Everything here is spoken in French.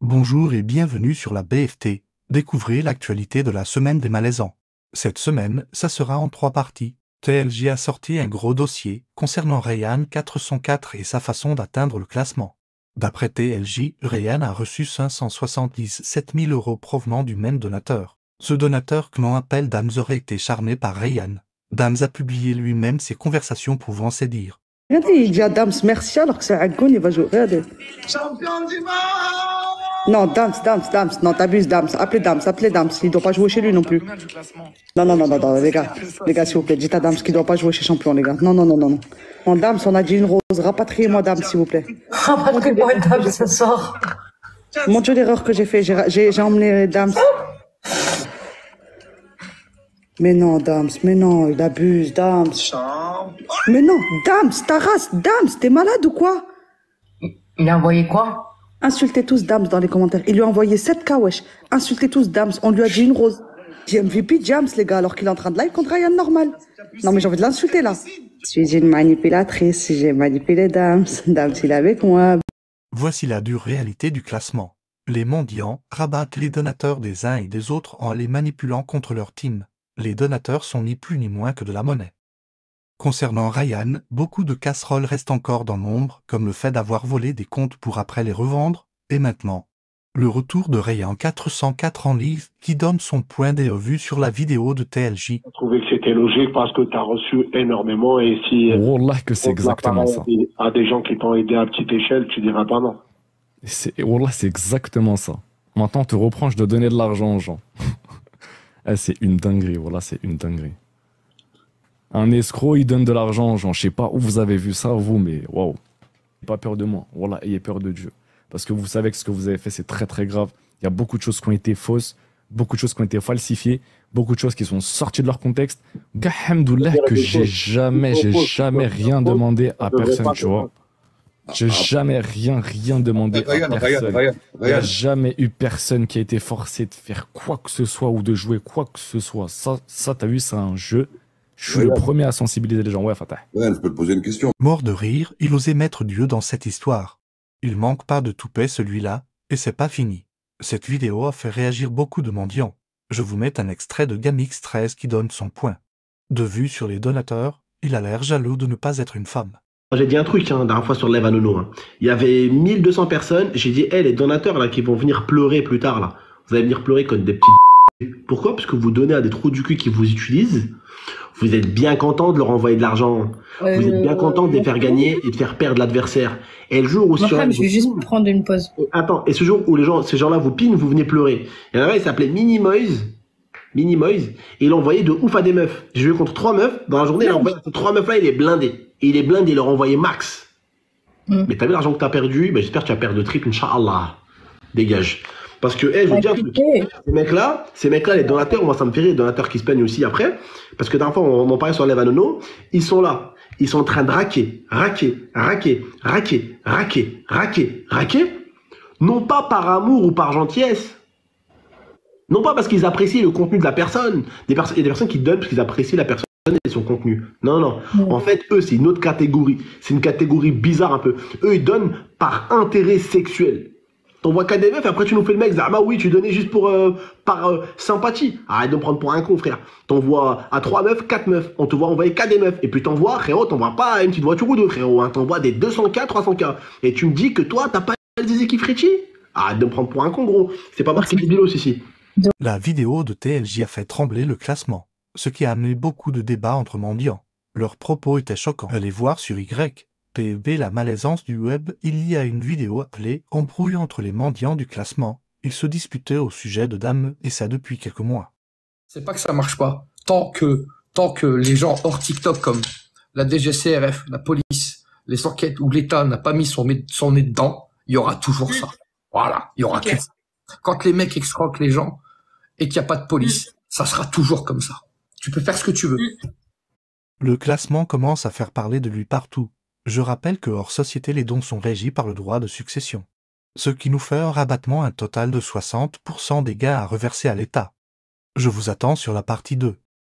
Bonjour et bienvenue sur la BFT. Découvrez l'actualité de la semaine des malaisants. Cette semaine, ça sera en 3 parties. TLJ a sorti un gros dossier concernant Rayhan 404 et sa façon d'atteindre le classement. D'après TLJ, Rayhan a reçu 577 000 € provenant du même donateur. Ce donateur que l'on appelle Dams aurait été charmé par Rayhan. Dams a publié lui-même ses conversations pouvant s'y dire. Regardez, il dit à Dams merci alors que c'est Agon, il va jouer. Regardez. Champion du monde! Non, Dams, non, t'abuses, Dams. Appelez Dams. Il doit pas jouer chez lui non plus. Non, les gars, s'il vous plaît, dites à Dams qu'il doit pas jouer chez Champion, les gars. Non. Non, Dams, on a dit une rose. Rapatriez-moi Dams, s'il vous plaît. Rapatriez-moi Dams, ça sort. Mon Dieu, l'erreur que j'ai fait, j'ai emmené Dams. Mais non, Dams, il abuse, Dams. Mais non, Dams, ta race, Dams, t'es malade ou quoi? Il a envoyé quoi? Insultez tous Dams dans les commentaires. Il lui a envoyé 7K, wesh. Insultez tous Dams. On lui a dit une rose. MVP Jams, les gars, alors qu'il est en train de live contre Ryan normal. Non, mais j'ai envie de l'insulter, là. Je suis une manipulatrice. J'ai manipulé Dams. Dams, il est avec moi. Voici la dure réalité du classement. Les mendiants rabattent les donateurs des uns et des autres en les manipulant contre leur team. Les donateurs sont ni plus ni moins que de la monnaie. Concernant Rayhan, beaucoup de casseroles restent encore dans l'ombre, comme le fait d'avoir volé des comptes pour après les revendre, et maintenant. Le retour de Rayhan 404 en live, qui donne son point de vue sur la vidéo de TLJ. Je trouvais que c'était logique parce que tu as reçu énormément et si Wallah que c'est exactement ça. à des gens qui t'ont aidé à petite échelle, tu diras pas non. Wallah, c'est exactement ça. Maintenant, on te reproche de donner de l'argent aux gens. C'est une dinguerie, voilà, c'est une dinguerie. Un escroc, il donne de l'argent aux gens. Je sais pas où vous avez vu ça, vous, mais waouh. Pas peur de moi, voilà, ayez peur de Dieu. Parce que vous savez que ce que vous avez fait, c'est très très grave. Il y a beaucoup de choses qui ont été fausses, beaucoup de choses qui ont été falsifiées, beaucoup de choses qui sont sorties de leur contexte. Alhamdoulilah que j'ai jamais rien demandé à personne, tu vois. J'ai jamais rien demandé à personne. Il n'y a jamais eu personne qui a été forcé de faire quoi que ce soit ou de jouer quoi que ce soit. Ça t'as vu, c'est un jeu. Je suis le premier à sensibiliser les gens. Ouais, Fatah. Ouais, je peux te poser une question. Mort de rire, il osait mettre Dieu dans cette histoire. Il manque pas de toupet celui-là, et c'est pas fini. Cette vidéo a fait réagir beaucoup de mendiants. Je vous mets un extrait de Gamix13 qui donne son point de vue sur les donateurs. Il a l'air jaloux de ne pas être une femme. J'ai dit un truc, la dernière fois sur le live à Nono. Il y avait 1200 personnes. J'ai dit, les donateurs là qui vont venir pleurer plus tard, là, vous allez venir pleurer comme des petits. Pourquoi? Parce que vous donnez à des trous du cul qui vous utilisent. Vous êtes bien content de leur envoyer de l'argent. Vous êtes bien content de les faire gagner et de faire perdre l'adversaire. Et le jour où je vais juste prendre une pause. Attends, et ce jour où ces gens-là vous pinent, vous venez pleurer. Il y en avait, il s'appelait Minimoise, et il envoyait de ouf à des meufs. J'ai joué contre 3 meufs. Dans la journée, il a envoyé ces 3 meufs-là, il est blindé. Et il leur envoyait max. Mais t'as vu l'argent que t'as perdu? J'espère que tu vas perdre de triple, Inch'Allah. Dégage. Parce que, je vous dis un truc. Ces mecs-là, les donateurs, moi ça me fait rire, les donateurs qui se plaignent aussi après. Parce que dernière fois, on en parlait sur Lève à Nono. Ils sont là. Ils sont en train de raquer. Non pas par amour ou par gentillesse. Non pas parce qu'ils apprécient le contenu de la personne. Il y a des personnes qui donnent parce qu'ils apprécient la personne et son contenu. Non. En fait, eux, c'est une autre catégorie. C'est une catégorie bizarre un peu. Eux, ils donnent par intérêt sexuel. T'envoies qu'à des meufs, après tu nous fais le mec, ah bah oui, tu donnais juste par sympathie. Arrête de me prendre pour un con, frère. T'envoies à 3 meufs, 4 meufs. On te voit envoyer qu'à des meufs. Et puis t'envoies, frérot, t'envoies pas une petite voiture ou deux, frérot. T'envoies des 200K, 300K. Et tu me dis que toi, t'as pas des équipes Fritchi? Arrête de me prendre pour un con, gros. C'est pas marqué Bilos ici. La vidéo de TLJ a fait trembler le classement, ce qui a amené beaucoup de débats entre mendiants. Leurs propos étaient choquants. Allez voir sur YPB la malaisance du web, il y a une vidéo appelée « Embrouille entre les mendiants du classement ». Ils se disputaient au sujet de dames, et ça depuis quelques mois. C'est pas que ça marche pas. Tant que les gens hors TikTok comme la DGCRF, la police, les enquêtes où l'État n'a pas mis son nez dedans, il y aura toujours ça. Voilà, il y aura que ça. Quand les mecs escroquent les gens et qu'il n'y a pas de police, ça sera toujours comme ça. Tu peux faire ce que tu veux. Le classement commence à faire parler de lui partout. Je rappelle que hors société, les dons sont régis par le droit de succession. Ce qui nous fait un rabattement un total de 60% des gains à reverser à l'État. Je vous attends sur la partie 2.